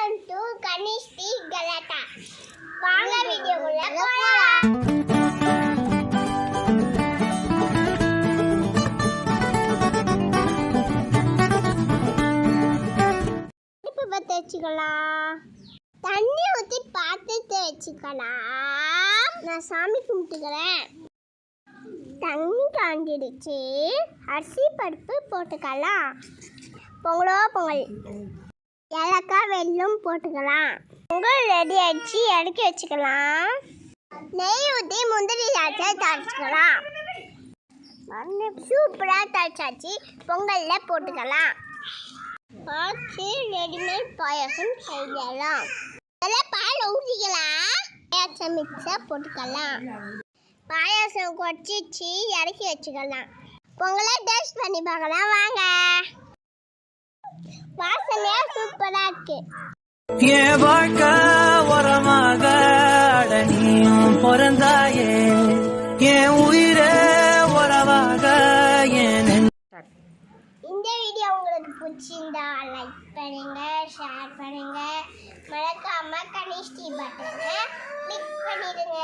Welcome to கனிஷ்டி கலாட்டா. வாங்க வீடியோக்குள்ள போலாம். அடுப்பு பற்ற வச்சுக்கலாம். தண்ணி ஊற்றி பாத்திரத்தை வச்சுக்கலாம். நான் சாமி கும்பிட்டுக்கிறேன். தண்ணி காஞ்சிடுச்சு. அரிசி பருப்பு போட்டுக்கலாம். பொங்கல் ஏலக்காய் வெல்லம் போட்டுக்கலாம். பொங்கல் ரெடி ஆகிடுச்சு. இறக்கி வச்சுக்கலாம். நெய் ஊற்றி முந்திரி சாச்சை தாளிச்சுக்கலாம். சூப்பராக தாளிச்சாச்சு. பொங்கலில் போட்டுக்கலாம். ஆச்சு ரெடிமேட் பாயாசம் செய்யலாம். அதெல்லாம் பால் ஊற்றிக்கலாம். பாயாசம் மிக்ஸாக போட்டுக்கலாம். பாயாசம் கொச்சிச்சு இறக்கி வச்சுக்கலாம். பொங்கலை டேஸ்ட் பண்ணி பார்க்கலாம் வாங்க. வாசனையா சூப்பரா இருக்கு. என் வாழ்க்கை உரமாக நீயும் பிறந்தாயே, என் உயிரே உறவாக. இந்த வீடியோ உங்களுக்கு பிடிச்சிருந்தா லைக் பண்ணுங்க, ஷேர் பண்ணுங்க, மறக்காம கனிஷ்டி பட்டனை கிளிக் பண்ணிடுங்க.